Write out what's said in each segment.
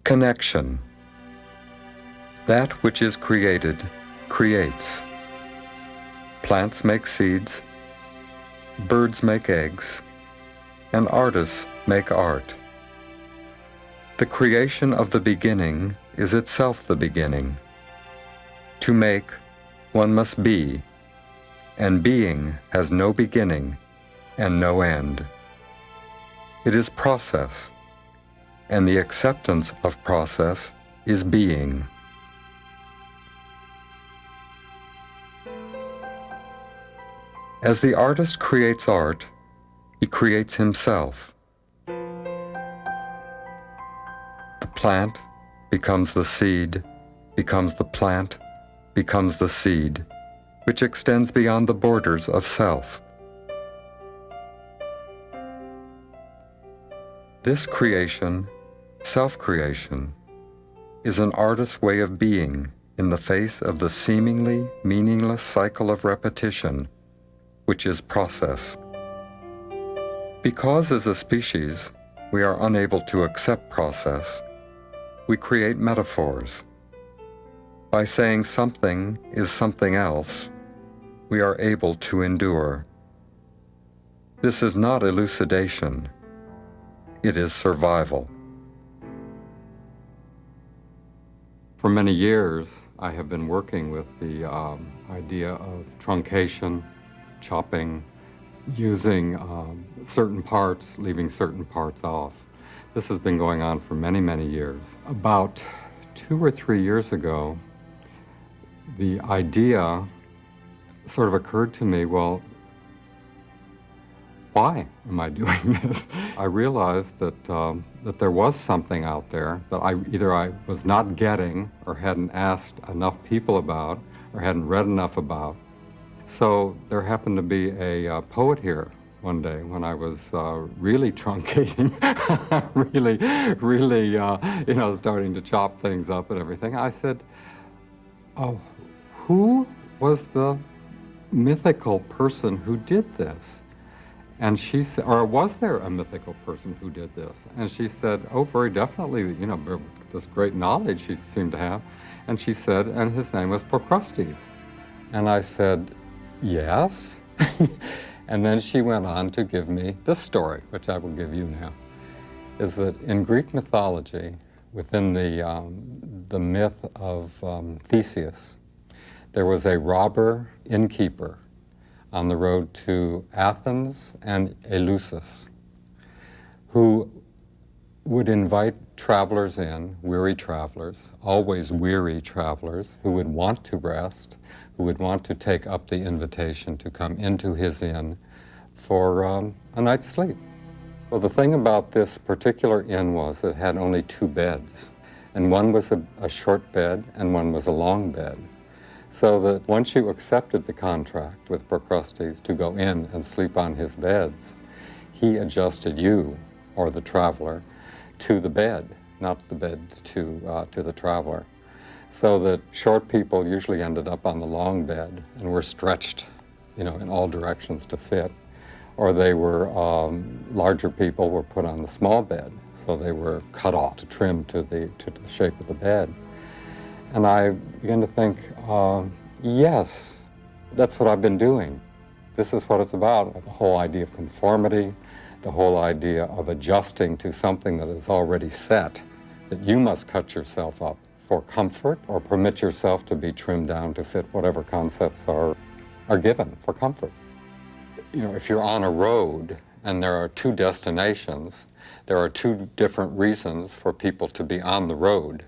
Connection. That which is created creates. Plants make seeds, birds make eggs, and artists make art. The creation of the beginning is itself the beginning. To make, one must be, and being has no beginning and no end. It is process, and the acceptance of process is being. As the artist creates art, he creates himself. The plant becomes the seed, becomes the plant, becomes the seed, which extends beyond the borders of self. This creation, self-creation, is an artist's way of being in the face of the seemingly meaningless cycle of repetition, which is process. Because as a species, we are unable to accept process, we create metaphors. By saying something is something else, we are able to endure. This is not elucidation, it is survival. For many years, I have been working with the idea of truncation, chopping, using certain parts, leaving certain parts off. This has been going on for many, many years. About 2 or 3 years ago, the idea sort of occurred to me, well, why am I doing this? I realized that that there was something out there that either I was not getting or hadn't asked enough people about or hadn't read enough about. So there happened to be a poet here one day when I was really truncating, really, starting to chop things up and everything. I said, oh, who was the mythical person who did this? And she said, or was there a mythical person who did this? And she said, oh, very definitely, this great knowledge she seemed to have. And she said, and his name was Procrustes. And I said, yes. And then she went on to give me this story, which I will give you now, is that in Greek mythology, within the myth of Theseus, there was a robber innkeeper on the road to Athens and Eleusis, who would invite travelers in, weary travelers, always weary travelers, who would want to rest, who would want to take up the invitation to come into his inn for a night's sleep. Well, the thing about this particular inn was it had only 2 beds, and one was a short bed and one was a long bed. So that once you accepted the contract with Procrustes to go in and sleep on his beds, he adjusted you, or the traveler, to the bed, not the bed to the traveler. So that short people usually ended up on the long bed and were stretched, in all directions to fit. Or they were, larger people were put on the small bed, so they were cut off to trim to the shape of the bed. And I began to think, yes, that's what I've been doing. This is what it's about, the whole idea of conformity, the whole idea of adjusting to something that is already set, that you must cut yourself up for comfort or permit yourself to be trimmed down to fit whatever concepts are given for comfort. If you're on a road and there are 2 destinations, there are 2 different reasons for people to be on the road.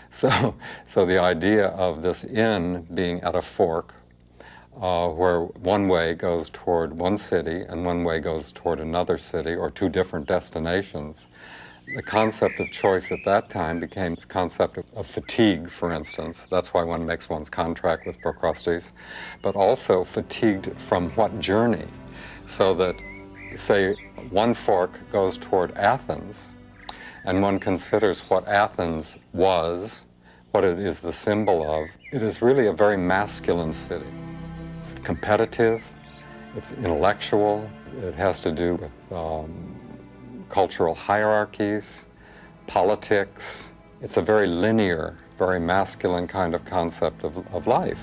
So the idea of this inn being at a fork, where one way goes toward one city and one way goes toward another city, or 2 different destinations, the concept of choice at that time became this concept of fatigue, for instance. That's why one makes one's contract with Procrustes, but also fatigued from what journey? So that, say, one fork goes toward Athens, and one considers what Athens was, what it is the symbol of. It is really a very masculine city. It's competitive, it's intellectual, it has to do with cultural hierarchies, politics, It's a very linear, very masculine kind of concept of life.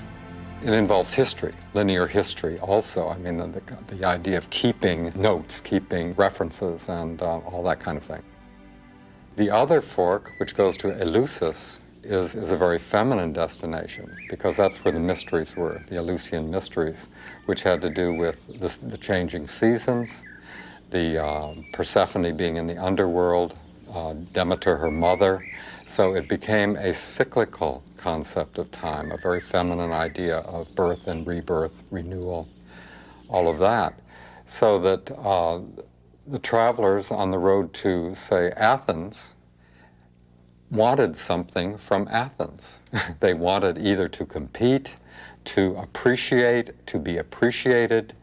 It involves history, linear history also. I mean, the idea of keeping notes, keeping references, and all that kind of thing. The other fork, which goes to Eleusis, is a very feminine destination, because that's where the mysteries were, the Eleusinian mysteries, which had to do with the changing seasons, the Persephone being in the underworld, Demeter, her mother. So it became a cyclical concept of time, a very feminine idea of birth and rebirth, renewal, all of that. So that the travelers on the road to, say, Athens wanted something from Athens. They wanted either to compete, to appreciate, to be appreciated,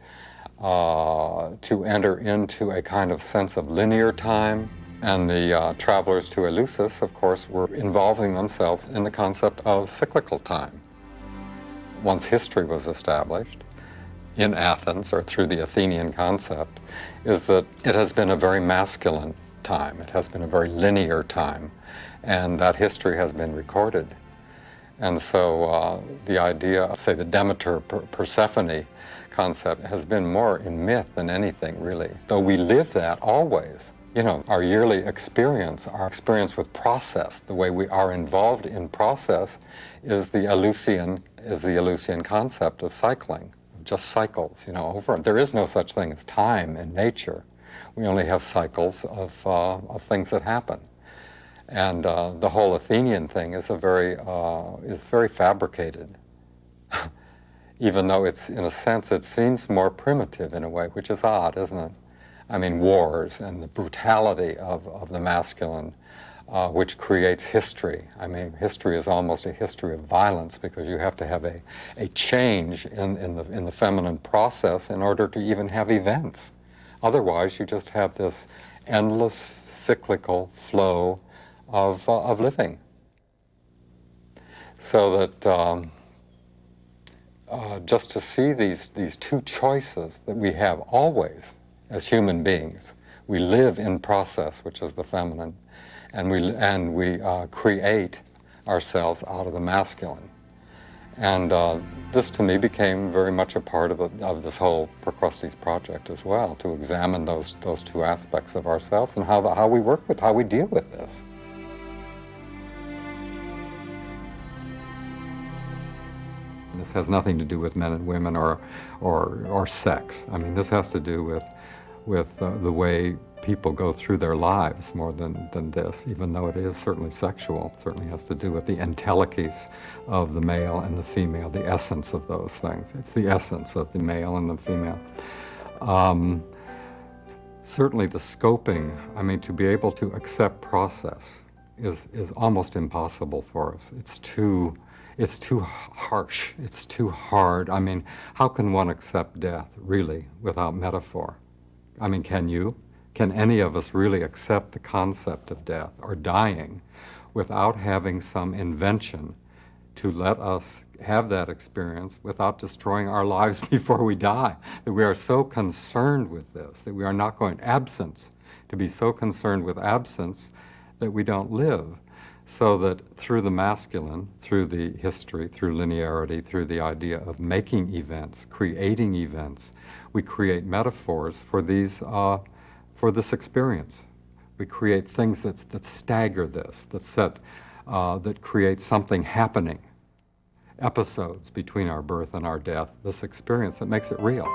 to enter into a kind of sense of linear time. And the travelers to Eleusis, of course, were involving themselves in the concept of cyclical time. Once history was established in Athens, or through the Athenian concept, is that it has been a very masculine time. It has been a very linear time, and that history has been recorded. And so the idea of, say, the Demeter-Persephone concept has been more in myth than anything, really, though we live that always. You know, our yearly experience, our experience with process, the way we are involved in process is the Eleusinian concept of cycling, just cycles, you know, over. There is no such thing as time in nature. We only have cycles of things that happen. And the whole Athenian thing is very fabricated. Even though it's, in a sense, it seems more primitive in a way, which is odd, isn't it? I mean, wars and the brutality of the masculine, which creates history. I mean, history is almost a history of violence, because you have to have a change in the feminine process in order to even have events. Otherwise, you just have this endless cyclical flow of living. So that just to see these two choices that we have always as human beings. We live in process, which is the feminine, and we create ourselves out of the masculine. And this, to me, became very much a part of this whole Procrustes project as well, to examine those two aspects of ourselves and how we work with, how we deal with this. This has nothing to do with men and women or sex. I mean, this has to do with the way people go through their lives more than this, even though it is certainly sexual. It certainly has to do with the entelechies of the male and the female, the essence of those things. It's the essence of the male and the female. Certainly the scoping, I mean, to be able to accept process is almost impossible for us. It's too harsh, it's too hard. I mean, how can one accept death, really, without metaphor? I mean, can you? Can any of us really accept the concept of death or dying without having some invention to let us have that experience without destroying our lives before we die? That we are so concerned with this, that we are not going absence, to be so concerned with absence that we don't live. So that through the masculine, through the history, through linearity, through the idea of making events, creating events, we create metaphors for this experience. We create things that stagger this, that create something happening, episodes between our birth and our death, this experience that makes it real.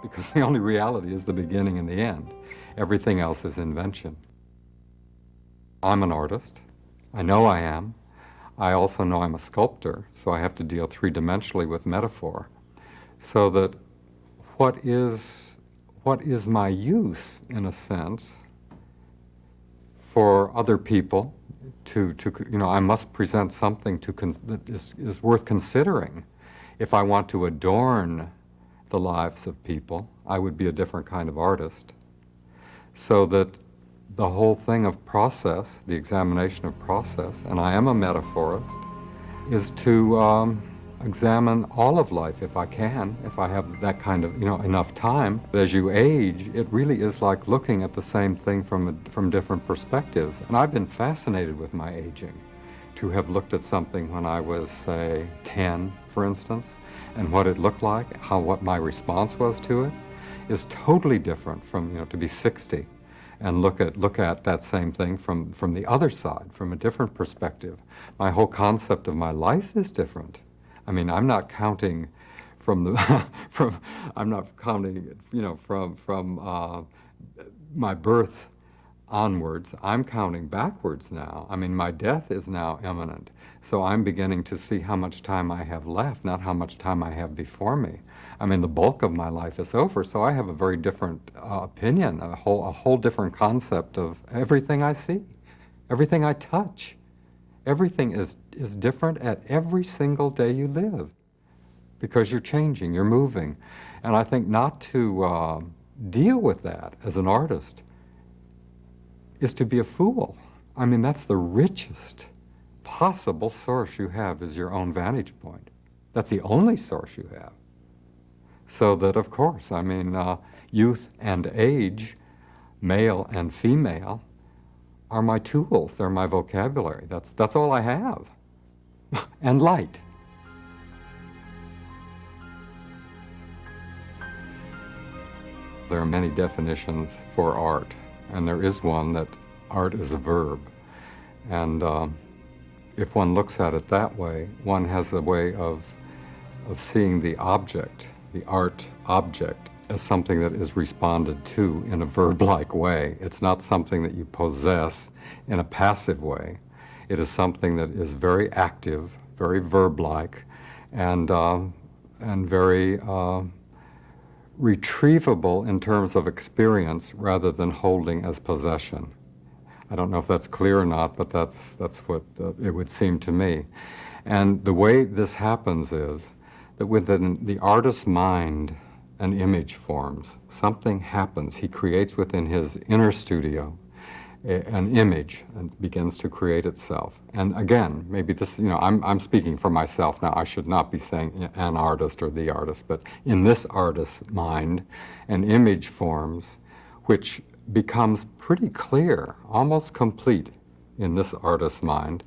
Because the only reality is the beginning and the end. Everything else is invention. I'm an artist. I know I am. I also know I'm a sculptor, so I have to deal three-dimensionally with metaphor. So that what is my use, in a sense, for other people I must present something that is worth considering. If I want to adorn the lives of people, I would be a different kind of artist. So that the whole thing of process, the examination of process, and I am a metaphorist, is to examine all of life if I can, if I have that kind of, enough time. But as you age, it really is like looking at the same thing from different perspectives. And I've been fascinated with my aging. to have looked at something when I was, say, 10, for instance, and what it looked like, what my response was to it, is totally different from, to be 60 and look at that same thing from the other side, from a different perspective. My whole concept of my life is different. I mean, I'm not counting from the I'm not counting, from my birth onwards. I'm counting backwards now. I mean, my death is now imminent. So I'm beginning to see how much time I have left, not how much time I have before me. I mean, the bulk of my life is over, so I have a very different opinion, a whole different concept of everything I see, everything I touch. Everything is different at every single day you live, because you're changing, you're moving. And I think not to deal with that as an artist is to be a fool. I mean, that's the richest possible source you have, is your own vantage point. That's the only source you have. So that, of course, I mean, youth and age, male and female, are my tools, they're my vocabulary. That's all I have. And light. There are many definitions for art, and there is one that art is a verb. And if one looks at it that way, one has a way of seeing the object, the art object, as something that is responded to in a verb-like way. It's not something that you possess in a passive way. It is something that is very active, very verb-like, and very retrievable in terms of experience rather than holding as possession. I don't know if that's clear or not, but that's what it would seem to me. And the way this happens is that within the artist's mind, an image forms. Something happens. He creates within his inner studio an image and begins to create itself. And again, maybe this, I'm speaking for myself now. I should not be saying an artist or the artist, but in this artist's mind, an image forms which becomes pretty clear, almost complete in this artist's mind.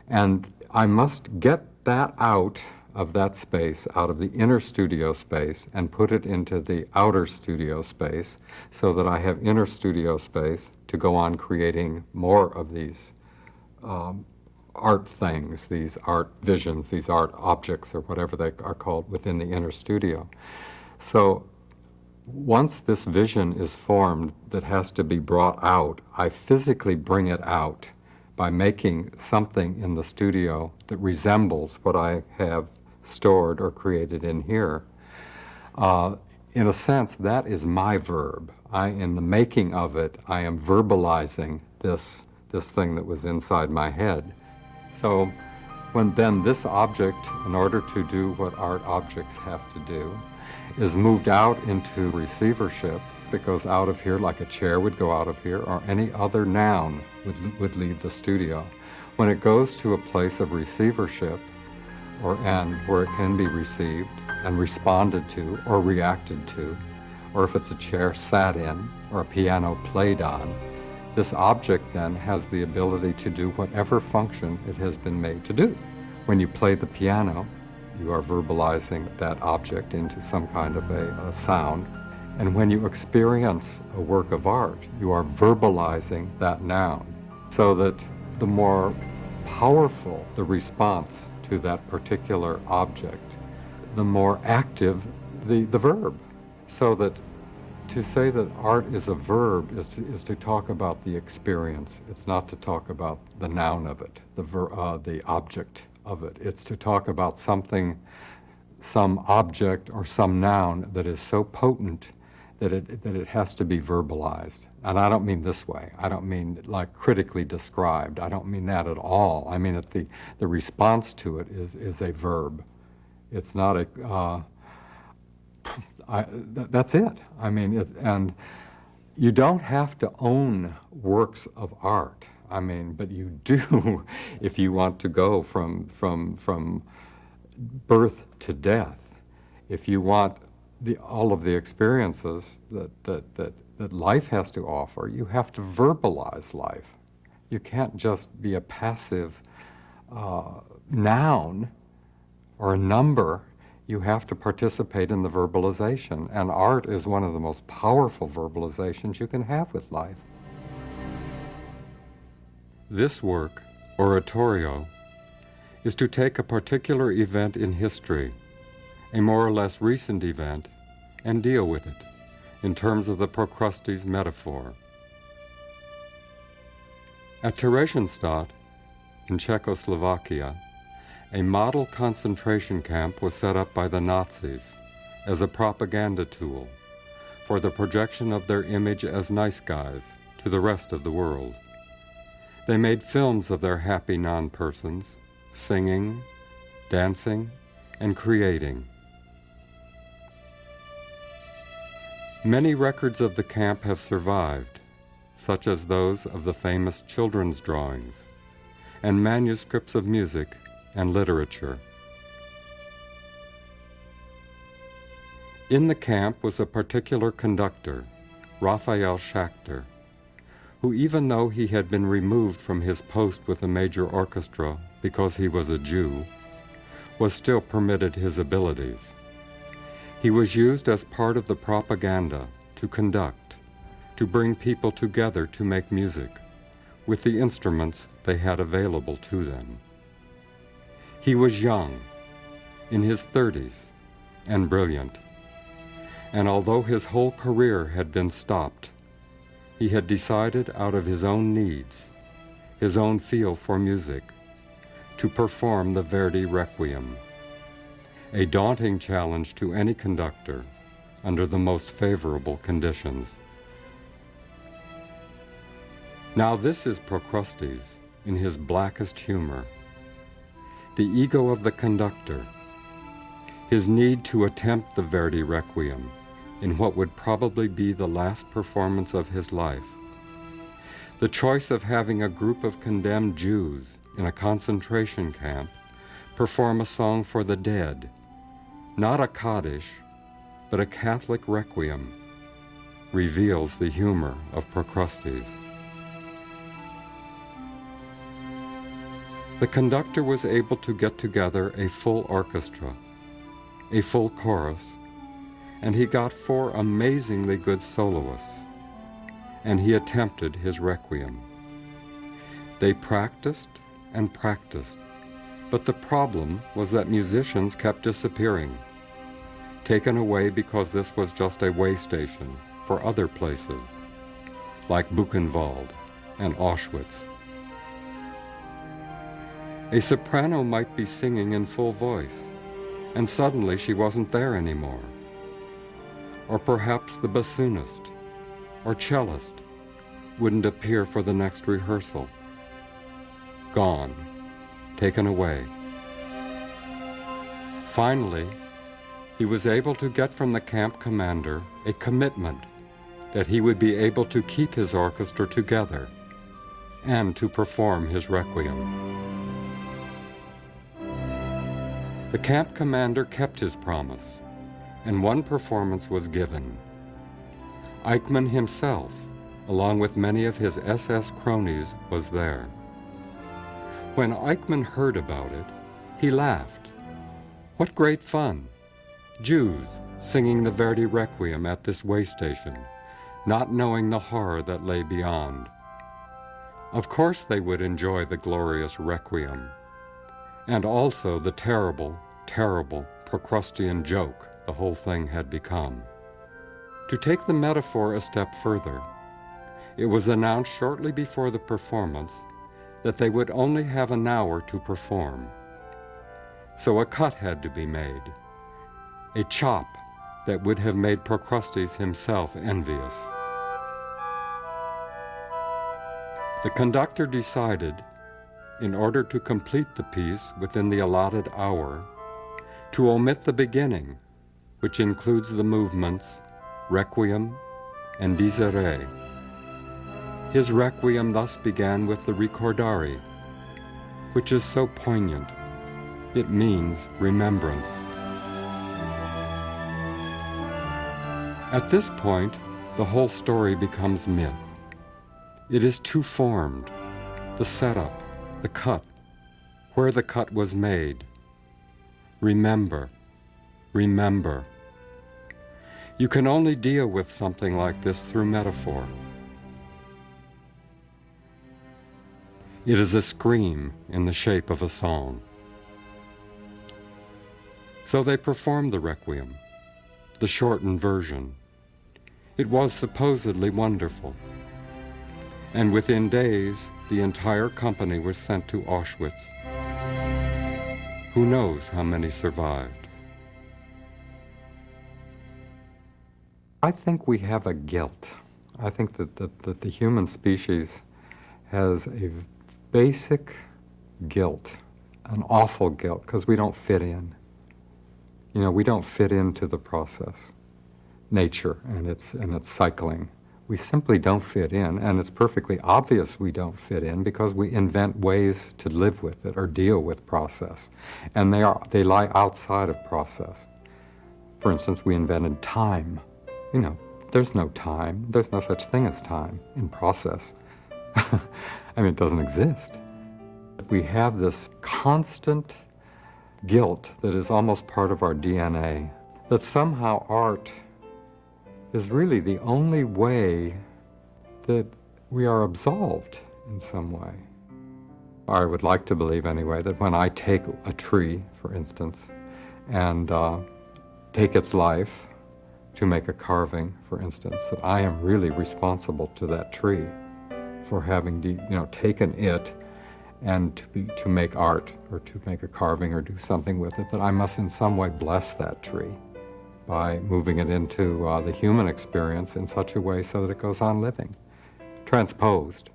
And I must get that out of that space, out of the inner studio space, and put it into the outer studio space so that I have inner studio space to go on creating more of these art things, these art visions, these art objects, or whatever they are called within the inner studio. So once this vision is formed that has to be brought out, I physically bring it out by making something in the studio that resembles what I have stored or created in here. In a sense, that is my verb. In the making of it, I am verbalizing this thing that was inside my head. So when then this object, in order to do what art objects have to do, is moved out into receivership, it goes out of here like a chair would go out of here, or any other noun would leave the studio. When it goes to a place of receivership, and where it can be received and responded to or reacted to, or if it's a chair sat in or a piano played on, this object then has the ability to do whatever function it has been made to do. When you play the piano, you are verbalizing that object into some kind of a sound. And when you experience a work of art, you are verbalizing that noun, so that the more powerful the response to that particular object, the more active the verb. So that to say that art is a verb is to talk about the experience. It's not to talk about the noun of it, the object of it. It's to talk about something, some object or some noun that is so potent that it has to be verbalized. And I don't mean this way. I don't mean like critically described. I don't mean that at all. I mean that the response to it is a verb. It's not a, that's it. I mean, and you don't have to own works of art. I mean, but you do if you want to go from birth to death. If you want all of the experiences that life has to offer, you have to verbalize life. You can't just be a passive noun or a number, you have to participate in the verbalization. And art is one of the most powerful verbalizations you can have with life. This work, oratorio, is to take a particular event in history, a more or less recent event, and deal with it in terms of the Procrustes metaphor. At Theresienstadt, in Czechoslovakia, a model concentration camp was set up by the Nazis as a propaganda tool for the projection of their image as nice guys to the rest of the world. They made films of their happy non-persons, singing, dancing, and creating. Many records of the camp have survived, such as those of the famous children's drawings and manuscripts of music and literature. In the camp was a particular conductor, Raphael Schachter, who, even though he had been removed from his post with a major orchestra because he was a Jew, was still permitted his abilities. He was used as part of the propaganda to conduct, to bring people together to make music with the instruments they had available to them. He was young, in his 30s, and brilliant. And although his whole career had been stopped, he had decided out of his own needs, his own feel for music, to perform the Verdi Requiem, a daunting challenge to any conductor under the most favorable conditions. Now this is Procrustes in his blackest humor. The ego of the conductor, his need to attempt the Verdi Requiem in what would probably be the last performance of his life. The choice of having a group of condemned Jews in a concentration camp perform a song for the dead, not a Kaddish, but a Catholic requiem, reveals the humor of Procrustes. The conductor was able to get together a full orchestra, a full chorus, and he got 4 amazingly good soloists, and he attempted his requiem. They practiced and practiced, but the problem was that musicians kept disappearing, taken away because this was just a way station for other places, like Buchenwald and Auschwitz. A soprano might be singing in full voice, and suddenly she wasn't there anymore. Or perhaps the bassoonist or cellist wouldn't appear for the next rehearsal. Gone, taken away. Finally, he was able to get from the camp commander a commitment that he would be able to keep his orchestra together and to perform his requiem. The camp commander kept his promise, and one performance was given. Eichmann himself, along with many of his SS cronies, was there. When Eichmann heard about it, he laughed. What great fun! Jews singing the Verdi Requiem at this way station, not knowing the horror that lay beyond. Of course they would enjoy the glorious Requiem, and also the terrible, terrible Procrustean joke the whole thing had become. To take the metaphor a step further, it was announced shortly before the performance that they would only have an hour to perform. So a cut had to be made, a chop that would have made Procrustes himself envious. The conductor decided, in order to complete the piece within the allotted hour, to omit the beginning, which includes the movements Requiem and Disere. His Requiem thus began with the Ricordari, which is so poignant. It means remembrance. At this point, the whole story becomes myth. It is too formed, the setup, the cut, where the cut was made. Remember, remember. You can only deal with something like this through metaphor. It is a scream in the shape of a song. So they performed the Requiem, the shortened version. It was supposedly wonderful. And within days, the entire company was sent to Auschwitz. Who knows how many survived? I think we have a guilt. I think that the human species has a basic guilt, an awful guilt, because we don't fit in. You know, we don't fit into the process, nature and its cycling. We simply don't fit in, and it's perfectly obvious we don't fit in because we invent ways to live with it or deal with process, and they lie outside of process. For instance, we invented time. You know, there's no time. There's no such thing as time in process. I mean, it doesn't exist. We have this constant guilt that is almost part of our DNA, that somehow art is really the only way that we are absolved in some way. I would like to believe anyway that when I take a tree, for instance, and take its life to make a carving, for instance, that I am really responsible to that tree for having taken it and to make art or to make a carving or do something with it, that I must in some way bless that tree by moving it into the human experience in such a way so that it goes on living. Transposed,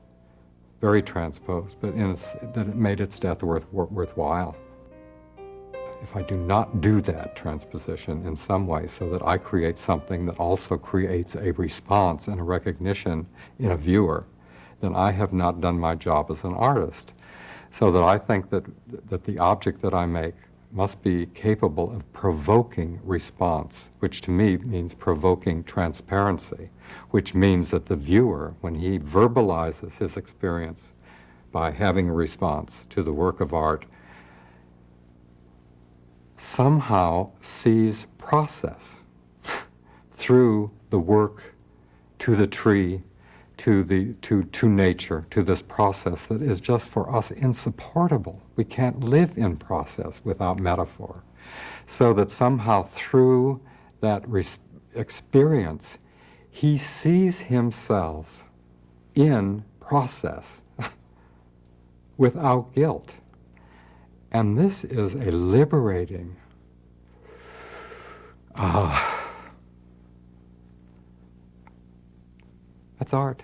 very transposed, but that it made its death worthwhile. If I do not do that transposition in some way so that I create something that also creates a response and a recognition in a viewer, then I have not done my job as an artist. So that I think that the object that I make must be capable of provoking response, which to me means provoking transparency, which means that the viewer, when he verbalizes his experience by having a response to the work of art, somehow sees process through the work, to the tree, to nature, to this process that is just for us insupportable. We can't live in process without metaphor. So that somehow through that experience, he sees himself in process without guilt. And this is a liberating, that's art.